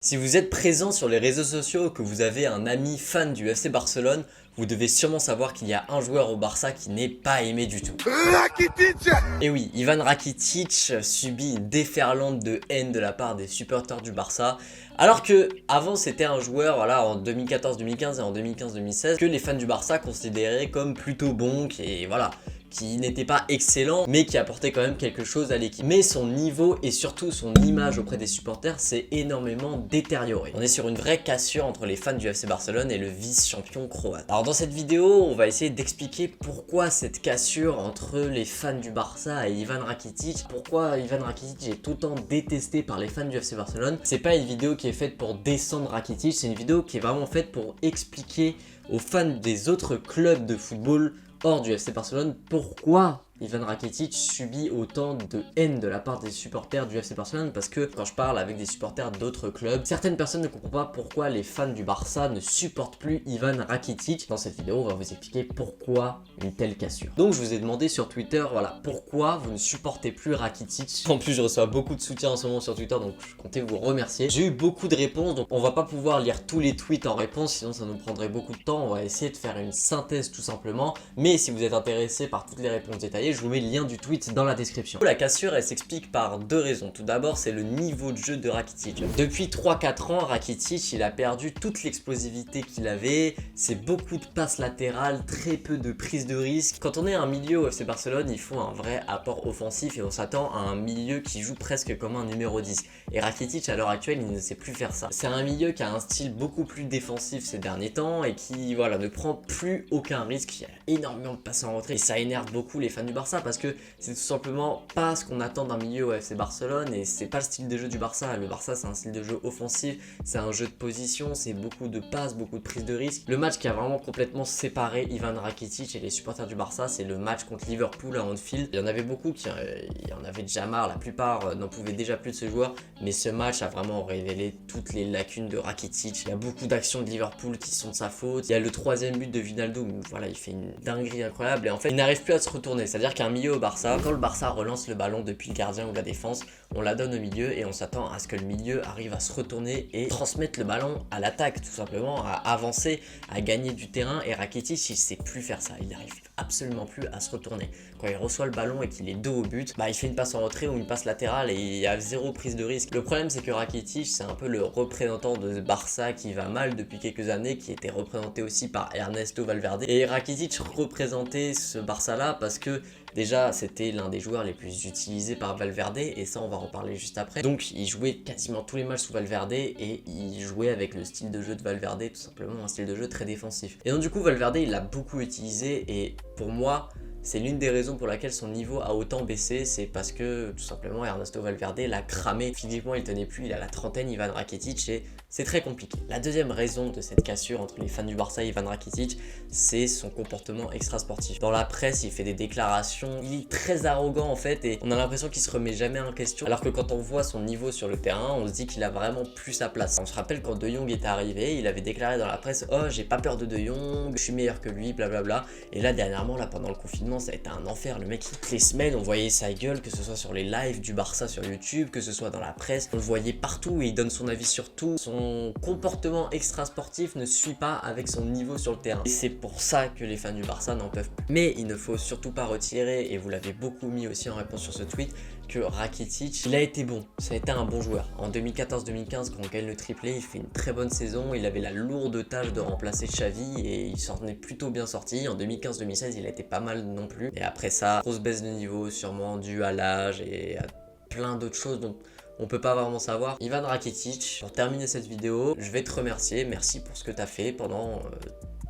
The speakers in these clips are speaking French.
Si vous êtes présent sur les réseaux sociaux, que vous avez un ami fan du FC Barcelone, vous devez sûrement savoir qu'il y a un joueur au Barça qui n'est pas aimé du tout. Rakitic! Et oui, Ivan Rakitic subit une déferlante de haine de la part des supporters du Barça. Alors que avant c'était un joueur, voilà, en 2014-2015 et en 2015-2016 que les fans du Barça considéraient comme plutôt bon, qui n'était pas excellent, mais qui apportait quand même quelque chose à l'équipe. Mais son niveau et surtout son image auprès des supporters s'est énormément détérioré. On est sur une vraie cassure entre les fans du FC Barcelone et le vice-champion croate. Alors dans cette vidéo, on va essayer d'expliquer pourquoi cette cassure entre les fans du Barça et Ivan Rakitic, pourquoi Ivan Rakitic est autant détesté par les fans du FC Barcelone. C'est pas une vidéo qui est faite pour descendre Rakitic, c'est une vidéo qui est vraiment faite pour expliquer aux fans des autres clubs de football hors du FC Barcelone pourquoi Ivan Rakitic subit autant de haine de la part des supporters du FC Barcelone, parce que quand je parle avec des supporters d'autres clubs, certaines personnes ne comprennent pas pourquoi les fans du Barça ne supportent plus Ivan Rakitic. Dans cette vidéo, on va vous expliquer pourquoi une telle cassure. Donc je vous ai demandé sur Twitter, voilà, pourquoi vous ne supportez plus Rakitic. En plus, je reçois beaucoup de soutien en ce moment sur Twitter, donc je comptais vous remercier. J'ai eu beaucoup de réponses, donc on va pas pouvoir lire tous les tweets en réponse, sinon ça nous prendrait beaucoup de temps. On va essayer de faire une synthèse tout simplement, mais si vous êtes intéressé par toutes les réponses détaillées, je vous mets le lien du tweet dans la description. La cassure, elle s'explique par deux raisons. Tout d'abord, c'est le niveau de jeu de Rakitic. Depuis 3-4 ans, Rakitic, il a perdu toute l'explosivité qu'il avait. C'est beaucoup de passes latérales, très peu de prise de risque. Quand on est un milieu au FC Barcelone, il faut un vrai apport offensif et on s'attend à un milieu qui joue presque comme un numéro 10. Et Rakitic, à l'heure actuelle, il ne sait plus faire ça. C'est un milieu qui a un style beaucoup plus défensif ces derniers temps et qui, voilà, ne prend plus aucun risque. Il y a énormément de passes en retrait et ça énerve beaucoup les fans du Barça parce que c'est tout simplement pas ce qu'on attend d'un milieu au FC Barcelone et c'est pas le style de jeu du Barça. Le Barça, c'est un style de jeu offensif, c'est un jeu de position, c'est beaucoup de passes, beaucoup de prises de risque. Le match qui a vraiment complètement séparé Ivan Rakitic et les supporters du Barça, c'est le match contre Liverpool à Anfield. Il y en avait beaucoup qui en avaient déjà marre, la plupart n'en pouvaient déjà plus de ce joueur, mais ce match a vraiment révélé toutes les lacunes de Rakitic. Il y a beaucoup d'actions de Liverpool qui sont de sa faute. Il y a le troisième but de Wijnaldum, voilà, il fait une dinguerie incroyable et en fait il n'arrive plus à se retourner. C'est-à-dire qu'un milieu au Barça, quand le Barça relance le ballon depuis le gardien ou la défense, on la donne au milieu et on s'attend à ce que le milieu arrive à se retourner et transmettre le ballon à l'attaque, tout simplement, à avancer, à gagner du terrain. Et Rakitic, il sait plus faire ça, il n'arrive absolument plus à se retourner. Quand il reçoit le ballon et qu'il est dos au but, il fait une passe en retrait ou une passe latérale et il y a zéro prise de risque. Le problème, c'est que Rakitic, c'est un peu le représentant de ce Barça qui va mal depuis quelques années, qui était représenté aussi par Ernesto Valverde. Et Rakitic représentait ce Barça-là parce que déjà, c'était l'un des joueurs les plus utilisés par Valverde et ça, on va en parler juste après. Donc, il jouait quasiment tous les matchs sous Valverde et il jouait avec le style de jeu de Valverde, tout simplement un style de jeu très défensif. Et donc, du coup, Valverde, il l'a beaucoup utilisé et pour moi, c'est l'une des raisons pour laquelle son niveau a autant baissé, c'est parce que tout simplement Ernesto Valverde l'a cramé. Physiquement, il tenait plus, il a la trentaine, Ivan Rakitic, et c'est très compliqué. La deuxième raison de cette cassure entre les fans du Barça et Ivan Rakitic, c'est son comportement extra-sportif. Dans la presse, il fait des déclarations, il est très arrogant en fait, et on a l'impression qu'il se remet jamais en question. Alors que quand on voit son niveau sur le terrain, on se dit qu'il a vraiment plus sa place. On se rappelle quand De Jong est arrivé, il avait déclaré dans la presse « Oh, j'ai pas peur de De Jong, je suis meilleur que lui, blablabla ». Et là, dernièrement, là, pendant le confinement, ça a été un enfer. Le mec, toutes les semaines, on voyait sa gueule, que ce soit sur les lives du Barça sur YouTube, que ce soit dans la presse, on le voyait partout et il donne son avis sur tout. Son comportement extra-sportif ne suit pas avec son niveau sur le terrain. Et c'est pour ça que les fans du Barça n'en peuvent plus. Mais il ne faut surtout pas retirer, et vous l'avez beaucoup mis aussi en réponse sur ce tweet, que Rakitic, il a été bon, ça a été un bon joueur. En 2014-2015, quand on gagne le triplé, il fait une très bonne saison, il avait la lourde tâche de remplacer Xavi et il s'en est plutôt bien sorti. En 2015-2016, il a été pas mal non plus. Et après ça, grosse baisse de niveau, sûrement due à l'âge et à plein d'autres choses, donc on peut pas vraiment savoir. Ivan Rakitic, pour terminer cette vidéo, je vais te remercier, merci pour ce que tu as fait pendant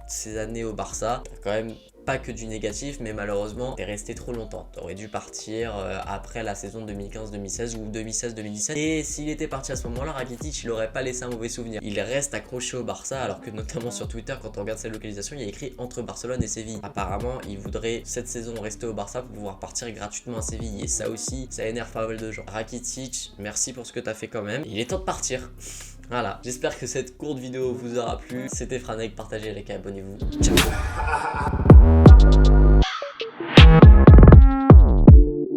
ces années au Barça. T'as quand même pas que du négatif, mais malheureusement t'es resté trop longtemps. T'aurais dû partir après la saison 2015-2016 ou 2016-2017. Et s'il était parti à ce moment-là, Rakitic, il aurait pas laissé un mauvais souvenir. Il reste accroché au Barça, alors que notamment sur Twitter, quand on regarde sa localisation, il y a écrit entre Barcelone et Séville. Apparemment, il voudrait cette saison rester au Barça pour pouvoir partir gratuitement à Séville. Et ça aussi, ça énerve pas mal de gens. Rakitic, merci pour ce que t'as fait quand même. Il est temps de partir. Voilà, j'espère que cette courte vidéo vous aura plu. C'était Franek, partagez, likez, abonnez-vous. Ciao.